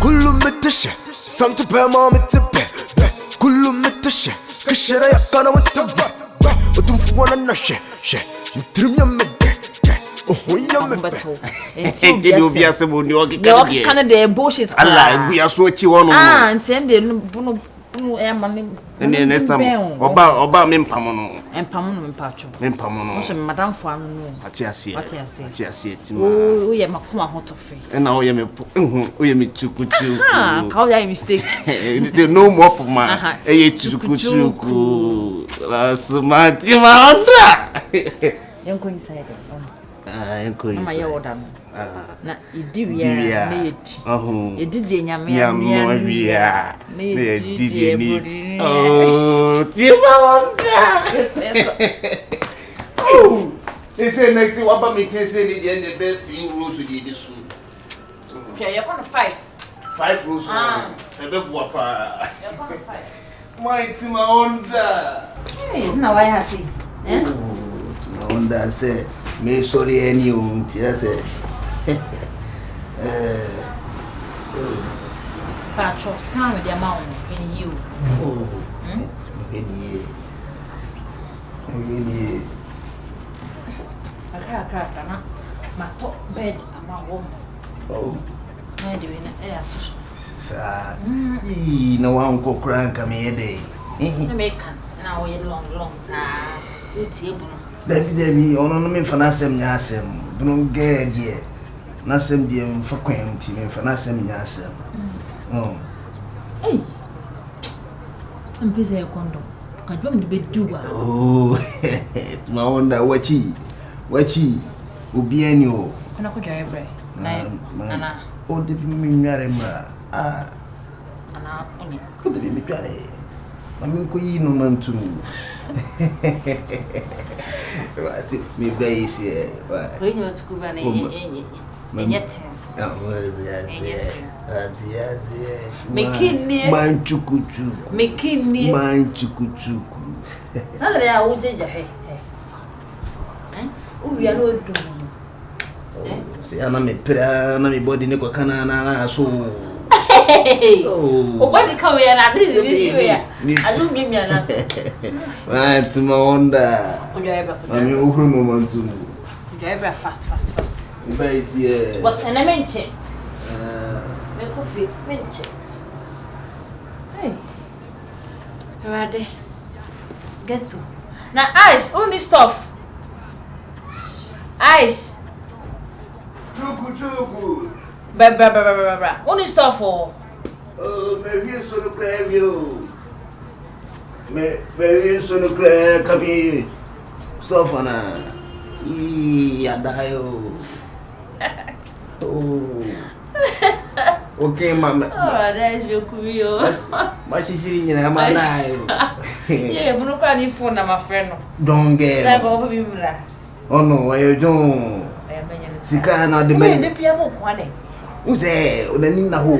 كله متشة سمت بما متبه كله متشة كشرة يقنا متبه وتنفوانا نشة نترم يمده وهو يمفه Enti do bia se bo ni o kika No, die. Canada bullshit. Allah bia so chi wono. Ah, ntende no e mane. Ne next time oba me mpam no. Empam no mpacho. Me mpam no. So madam fo anu no. Ati ase. Ati ase. Ati ase ti ma. O ye makoma hotofe. Na o ye me o ye me chukuchu. Ah, ka o ya mistake. There no more for ma. E ye chukuchu. La smart ma onda. Yanko inside. Ah, yanko inside. Ma ye oda no. Na idiwia na ye ti. Edidie nyame ya wia. Na edidie ni. Oh, ti ma onda. Oh. Ese next waba me tense ni the end best in rules with the so. Okay, you on 5. 5 rules. Ebe bua pa. You on 5. My ti ma onda. Hey, is na why hasi. Eh? Ma onda say me sorry any ti say. Pacho, scam with the amount in you. Oh. Any. Aka na ma top bed ama wo. Oh. Na de we na e atoso. Sa. Na wan ko kran ka me dey. Na me kan na wo ye long sa. You tie bu no. Dabi ono no me mfa na asem nya asem. Bunu ge. Na asem die mfa kwan ti me mfa na asem nya asem. Oh. Hey. Mpese kondo. Kajwa mde beduwa. Oh. Ma onda wachi obi ani o. Kana ko jare bre. Na. O de mi nyare ma. Ah. Ana oni. Ko de mi tware. Ma min ko yi no mantu. What me base here. We know to kuba na Enyetins. Ah, was yes. Mekini. Manchukuchu. Mekini. Manchukuchu. Na le ya wojeje he. O ya no dum. Se ana me pra na me body ne kwa kana na so. O body ka we na dey we ya. Azu mi na. Right, ma onda. O jo eba. Ami uhuru no mantu. Jo eba fast. Base here. Was an menche. Me coffee menche. Hey. Ready. Get to. Now ice, only stuff. Ice. Chuku. Bra. Only stuff for. Oh, maybe so no crave you. Maybe so no crave kami. Stuff ana. Adayo. Oh. Okay, mama. Oh, that's your kuyo. Mas siri nyina ma na yo. Yeah, bunu kwa ni phone na my friend. Don't get. Say go bi mura. Oh no, ayo don. Sika na de me. Me pia mo kwa de. Uze, onani na ho.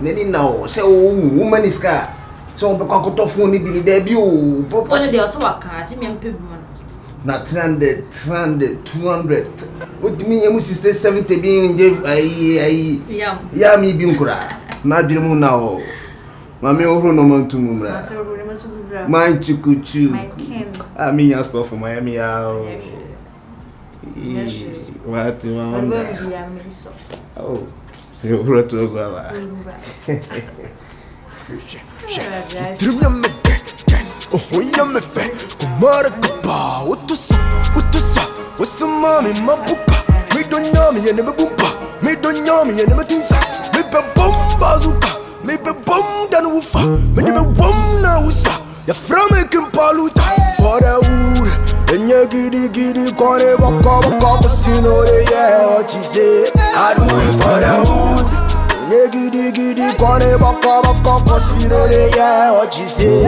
Nani na ho. Se o woman iska. So be kwa koto phone bi ni da bi o. Only dey so waka, ji me mpe bi mo. Na 300 200 odimi yemu 60 70 bi nje ai ya mi bi nkura na dwere mu na o mame ohuru no mantumu mra man chukuchu mi ya stuff for Miami ya o what man oh you wrote to baba Oh, yummy fat, Maracapa, what the what's the mommy, my poopa? Me don't yummy and never boompa, me don't yummy and never tinsa, me be bomba zupa, me be bomb than woofa, me be bomb na wusa, ya from a kimpaluta for the wood, and ya giddy, corner, waka, casino, yeah, what you say, I do it for the wood. Giddy, corner, waka, casino, yeah, what you say, I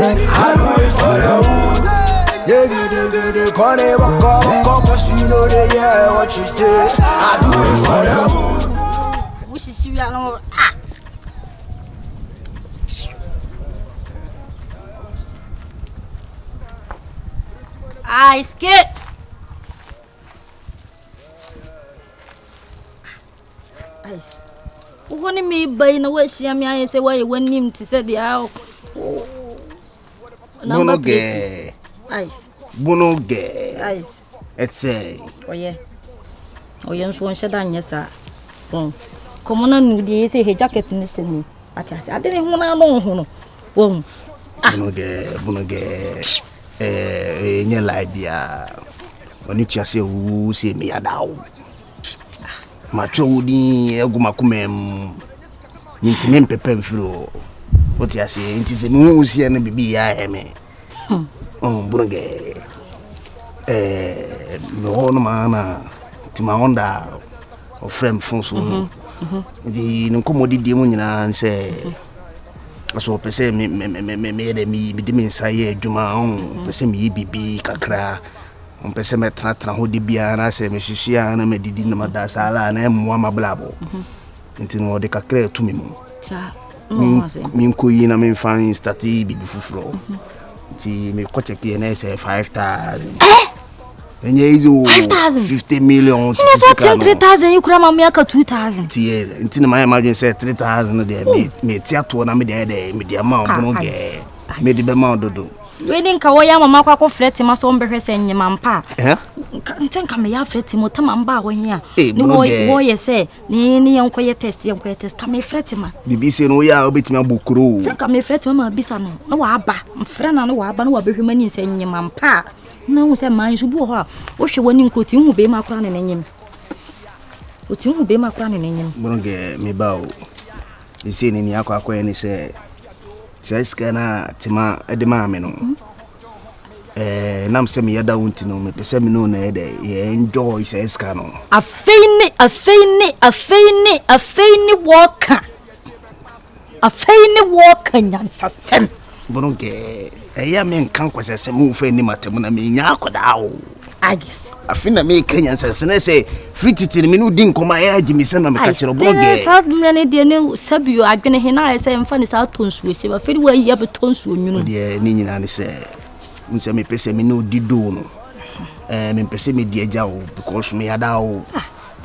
do it for the wood. Yeah, giddy, corner, waka, casino, yeah, what you say, I do it for the wood. Wish you know. I skip. Ice. one me by no way she I say why when him to say the how. Bono ge. Ice. Bono ge. Ice. It's a. Oh yeah. Oh yeah, so one shadan yes sir. Come on and the say he jacket in this me. I didn't want to know. Boom. Bono ge. Nye laibia. Oni chiase wu se me adao. Macho wudi eguma kumem. Nintime mpepem firo. Oti ase nti se me wu se na bibi ya eme. Bono ge. No no mana ti ma onda o frame fonso. Di nkomodi di mu nyina nse aso pese me de mi di mi nsaye adwuma pese mi bibi kakra pese me tra ho di bia na se me hihia na medidi na mada sala na emwa mablabo nti no de kakra tumi mu cha mi nkoyi na me fan stati bibi fufuro nti me ko check na se 5,000 enye izo 50 million ina so 3,000 you kura me aka 2,000 tie nti na my imagine say 3,000 de me tiato na me de me de ma obono ge me de be ma ododo we din ka wo ya mama kwa ko fret ma so mbehwe se nyema mpa ntenka me ya fret mo tama mba ho hia ni wo ye se ni yankoye test ka me fret ma bibi se no ya obetimi abukuro se ka me fret ma bisa no na wa aba mfra na no wa aba na wa behwe mani se nyema mpa na wo se man so bu ho wo hwe wani nkroti hu be ma kra ne nyem o ti hu be ma kra ne nyem bonge me bawo isi ni akwa ni se skana tima edema me no nam se me yada wonti no me pese me no na ede ye enjoy se skano afeini walka nyansasem bonge ya me nkan kwasese mu fe ni matemu na me nya akoda o agis afina me kenya nsansene se free titiri me no din koma ya agimisa na me ka kire bonge sa mene de ne sabio adwene he na se mfa ni sa tonsuo se ba feri wa ya be tonsuo nyunu de ni nyina ne se nse me pese me no dido no me pese me di agya o because me yada o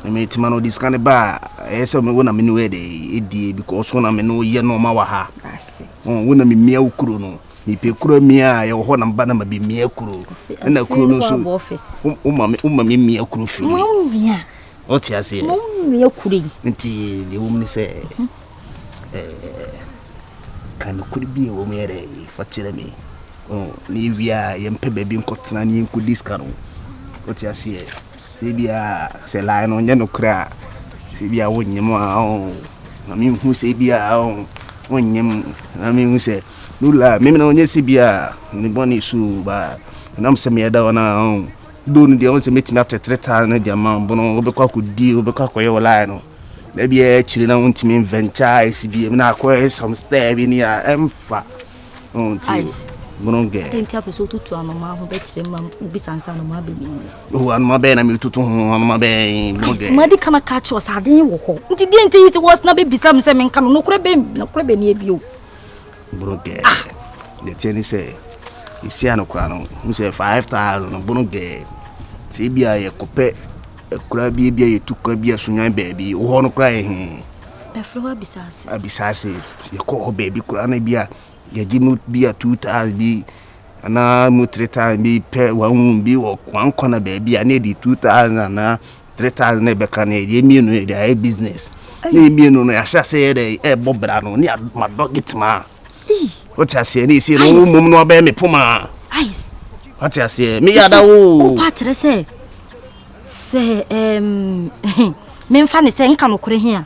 me tima no this kind ba ese me wona me no e de edi because wona me no ye no ma wa ha ase wona me mia ukuro no mi pe kuro mia ye ho na mba na ma bi mia kuro na kuro no so umma me mia kuro fi mia o ti ase mia kuro nti le wo me se kan kuri bi wo me re fatire me ni via ye mpe baby nkotena ni nku diska no o ti ase se bia se la no nya no kra se bia wonyem na mi hu se bia wonyem na mi hu se nula mimi na onye se bia ni boni su ba na mse me da ona do no de on se metimi atetreta na dia ma bono obekwa kudi obekwa koye wala no na bia chiri na wontimi inventure ese bia na akoye some step ni ya emfa ti bononge tenti apeso tutu anoma ho be kire ma bisansa no ma be ni o anoma be na me tutu ho anoma be bononge madi kana ka cho sa den wo ho nti de nti it was na be bisam se men kanu no kure be ni ebio bononge de tieni se isi anokwa no mu se 5,000 bononge se bia ye kope ekura bia ye tukwa bia sunyan baabi wo ho no kra ye be flo abisase ye ko ho baabi kura na bia ye gimu bia 2,000 bi ana mu 3,000 bi pe wan bi wo wan kona baabi ana di 2,000 na 3,000 na be kan ye mienu ye business ni mienu no ya shase ye bobra no ni ma dogitma what I say ni si no mum no be me puma ice what I say me yada wo patre se me mfa ne se nka no kore hia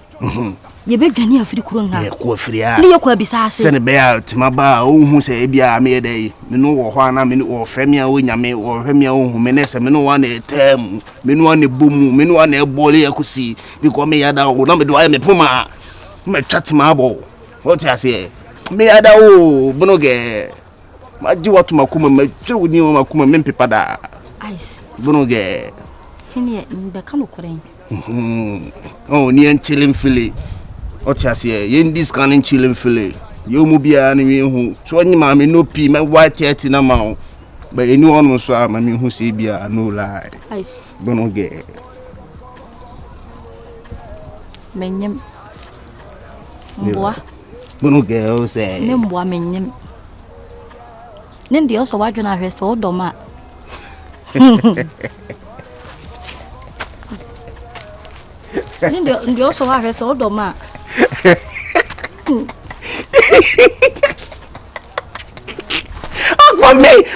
ye be dwane afiri kuro nga ye ko afiri a ni ye ko abisa ase se ne be a timaba o hu se bia me dey me no wo ho ana me no fremia wo nyame wo fremia wo hu me ne se me no wa na etem me no wa na bomu me no wa na ebole yakusi because me yada wo na me do me puma me chatima abo what I say me ada o bonoge maji watu makuma machuru wuni makuma mempepada ice bonoge hini mbe kanu koren ni en chilling fili otiase ye ndis kan chilling fili yo mu bia ni hu so nyima me no pi me white 30 na ma ba eni onu so ama me hu se bia no lie ice bonoge menyem Mboa. Bunu girl say. Ne mboa menyem. Ne ndi oso wadwena hwe so odoma. Ndi oso wa hwe so odoma.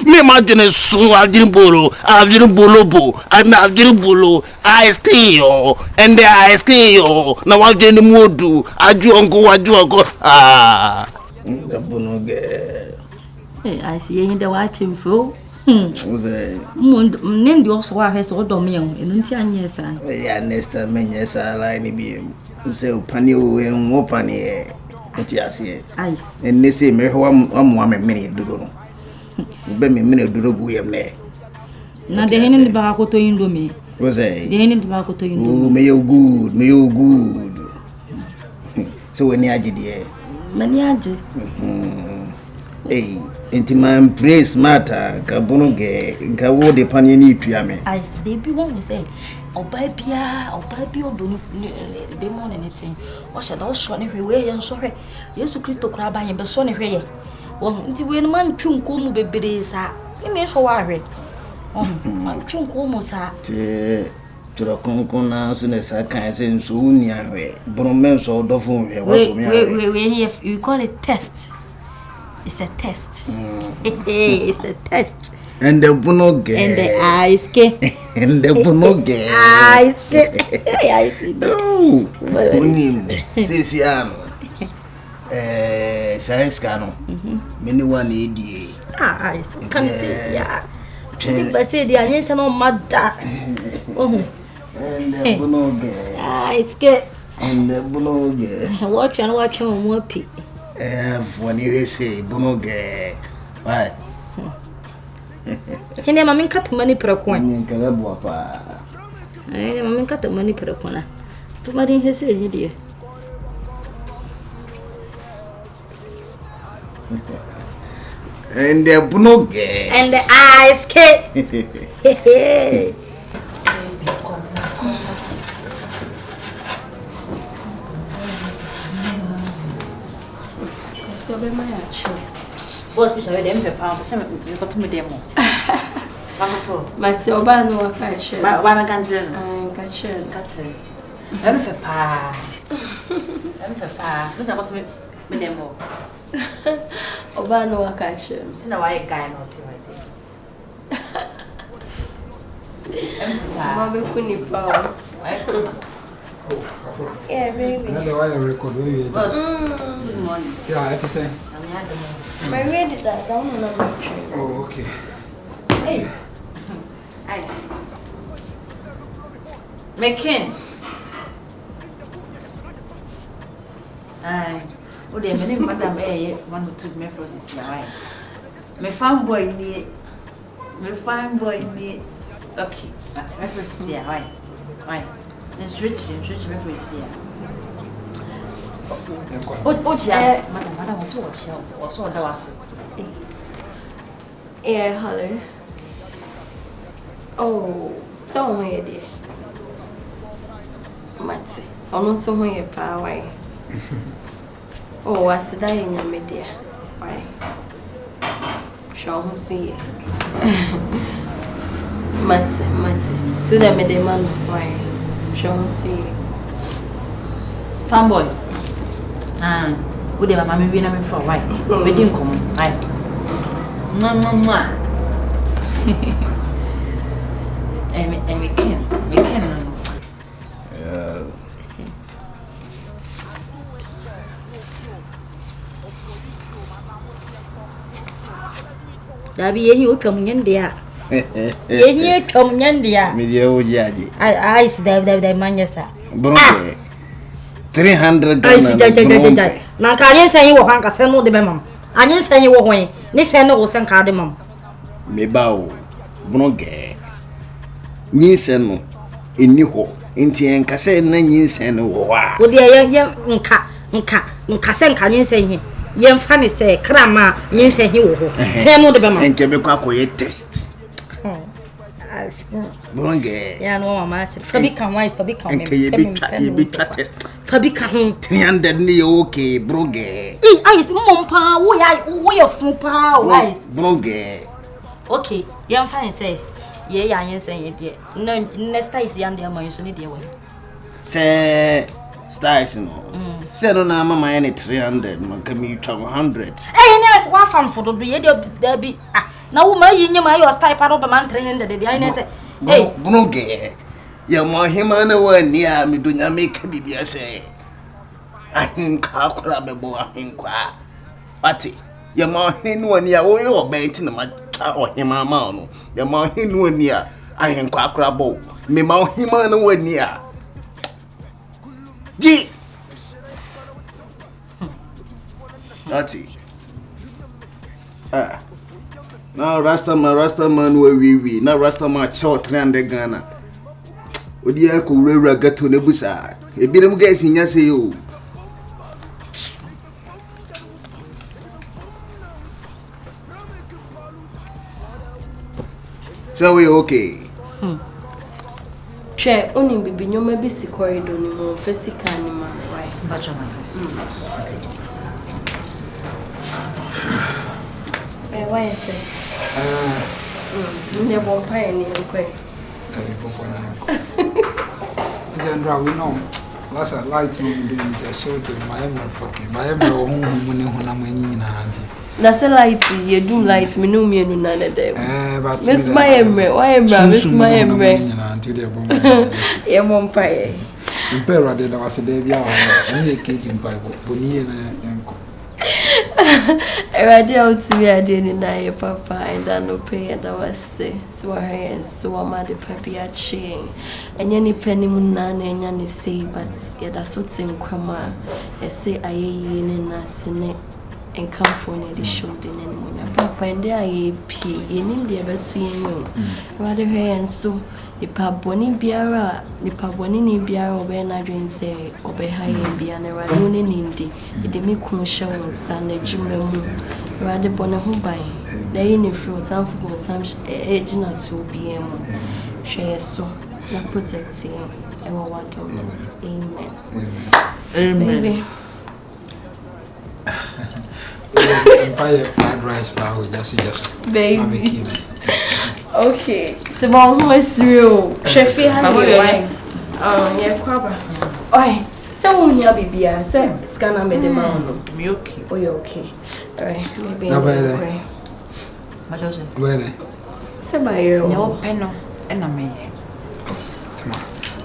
Me imagine so I've bolo I stay yo and I stay yo now I've done modu aju ongo the bunu girl. I see him the watching fo. Say Ndi oso wa hwe so odoma yen enti anye sa. ya next time yes line bi say opani o en opani oti ase Ice. en ne say me ho am me duro no be me duro gu yem ne Na de hene ndi ba akoto yindo me. Say De hene ndi ba akoto yindo. oh me you good so when ya gide Mani aje. eh intiman praise matter ka bunu ge nka wo de panye ni tua me Ice they be one we say oba bia odo ni be mo ne netin o sha da o so ne hwe we ye nso hwe Yesu Kristo kura ba ye be so ne hwe ye wo nti we no man twunko mu bebere sa me so wa hwe man twunko mu sa te tura konkon na so ne sa kan se nso uni ahwe bunu men so do fun hwe wo so me we you call it test. It's a test. It's a test. and the bunu ge And the eyes ke. and the bunu ge Eyes ke. Eyes ke. unim sisi ano science kano many one edi Eyes can see ya. But say the eyes no mother. Oh. and the bunu ge Eyes ke. and the bunu ge Watch more pi. when you say bunu ge why Hene ma min kat mani prekwan. ni kala bo pa Hene ma min kat mani prekwan. Tu ma din hese yidi. and the bunu ge And the eyes ke. So be my chill. Boss bi sabe dem pe pa, se me ko tu me demo. Vamos to. But oba no waka chill. Wa ma kan jere. Ka chill. Dem fe pa. Mo sa ko tu me demo. Oba no waka chill. Se na wa ye guy no ti wa se. Ma be kuni pa. Yeah, baby. Boss. Good morning. Yeah, it's the same. My ready that down on my train. Oh, okay. Hey. Nice. Mekin. Ai. O de me madam want to me process ya. Me fine boy ni. Okay. But me process ya. Why? And switch me process ya. Madam, what's all that was? Yeah, hello. Oh, so where dear. Matse. Ono so where pa why? Oh, what's the day in your media? Why? Show who see. Matse. To the man why? Show who see. Fanboy. Would have mammy been a for why? We didn't come. No. And we can. Dabi ye utwa munyendia. Ye utwa munyendia. media ojaji I see that manyasa. bronze 300 I see na ka yen san yi wo han ka sen no de be mam. Anyen san yi wo hon. Ni sen no wo sen ka de mam. me bawo bronze ni sen no eni ho nti en ka se na ni sen no wo a Wo de ye nka sen ka nyen sen hi. Yen fa ni se krama nyen sen hi wo ho. Sen no de be mam. enke be kwa koye test $300. Bronge. Yeah, no, Mama said, Fabica, why is Fabica? And can you be test? Fabica, 300 ni okay, bronge. Ice, Mompa, we are from power, ice. Bronge. Okay, young fine say, yeah, I ain't saying it yet. No, next time is young, dear, my son, dear one. Say, stars, no. Say, no, Mama, any 300, man, can you talk 100? Hey, there's one farm for the there be. Now, my in my style, part of a man 300, the I say, hey, Bronge. Ya mohimana wani ya midunya make bibia say ahinka akora bebo ahinkwa ati ya mohinu wani ya wo yo benti na ma ohima ma no ya mohinu wani ya ahinkwa akora bo me mohimana wani ya ji ati now Rastaman we now Rastaman short 300 Ghana. Odi ya ko wura gato ne busa e bi dem guys nya say o so we okay Che oni bibi nyoma bi si corridor ni mo physical ni ma why Bachamati. Why is it? Ne bon pa ni nkwe. General, we know. Last lights no do it. So the my fucking my money that's a light. You do lights. Me no me no none there. But Miss my why Miss my yeah, mom pie. Impera de da was a day bia and cage in Bible. Boni na enko. I out to me, I didn't know papa, and I no pay, and I was say, so I and so I'm at the papi at chain. And any penny munana and any say, but yet that's what's in Krama. I say, I ain't us in it and come for the show, then papa, and there I pay in India, but so you rather her and so. Nipa boni biara ni biara obe na dwen se obe ha yen bia na rade woni nindi ide me kun hye won sa na dwuma mu rade bone ho ban da yi ne fruit am fu kon sam ejina to bia mu hye so na protect e wo what amen amen Empire fried rice for just baby. Okay, so bon who is real? Chef how you wine? Yeah, kwaba. Oi, so when you bibia, say scanner me the man. Me okay. Oh, you okay? Alright, maybe. Na bele. But also. Bele. Say by you. No penno, and na me. Tama.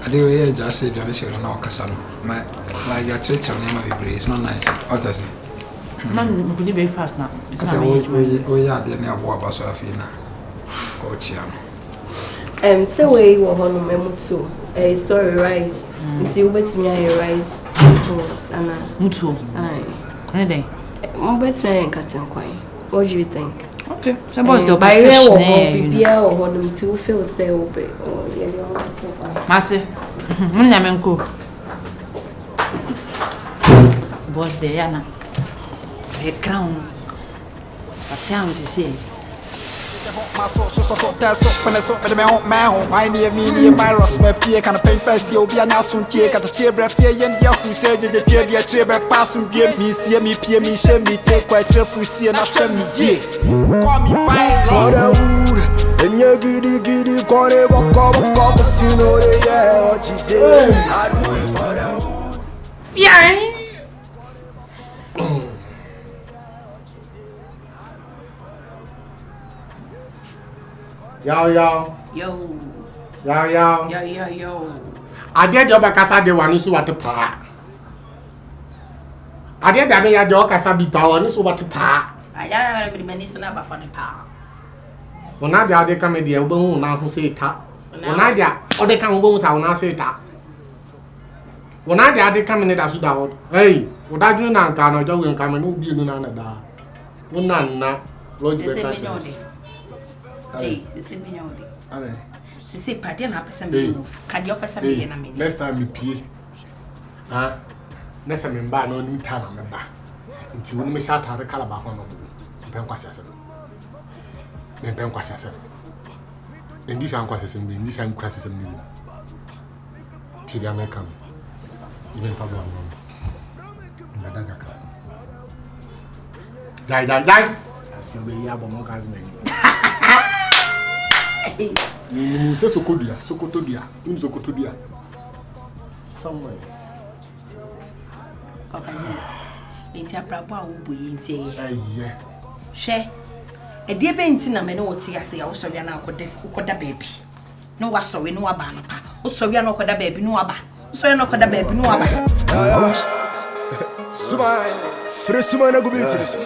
Ade we just say you say na okasa no. My like your church name be it's not nice. What does it? Man, we could be fast now. It's not we are the near boy baso afina. Oh chiano. Say we wo ho no memuto. Sorry rice. Nti ubetimi aye rice. Boss ana. Mutuo. Aye. Anything. Ubetimi aye nkaten kwan. What do you think? Okay. So boss the fish na bibia wo ho no nti wo feel say obe. Oh, yeah, you want to. Mate. Munya menko. Boss de yana. A crown. What sounds is saying? My so that's up when it's up with me home man. Why near me virus me pie can pay first you be an asun tie kat che bref ye yen dia fu se je che dia che be pass me me see me pie me she me take kwa che fu see na hwe me ye call me virus for the wood and you giddy kore boko casino yeah what you say I do it for the wood Yeah. Yo. Ade de obakasa de wanu so wate pa. Ade da me ya de okasa bi pa wanu so wate pa. Ayana me mani so na ba fa ne pa. Wona de ade ka me de obo na ho se ta. Wona de ode ka obo sa wona se ta. Wona de ade ka me ne da so da ho. Hey, woda dwun na nka no jo we nka me no bi enu na na da. Wona na lo ji be ta. Sisi minyodi. Ale. Sisi padi na pesa mimi. Kadi yo pesa mimi na mimi. Next time me pie. Ah. Next time mba na oni ta na mba. Nti woni me sha tare kala ba ho no. Mpem kwasi ase. In this uncle assembly, in this uncle assembly. Till the American. Even Pablo. Die. As you be here, but more cars men. You say Sokotodia. In Sokotodia. Somewhere. Papa, it's a proper boy. Yeah. She. A dear Bentina may know what I say. Also, we are now got a baby. No, was so we know about no pa. Also, we are not got a baby, no about. So, you're not got a baby, no about. Smile. Fresh man, I go beat this.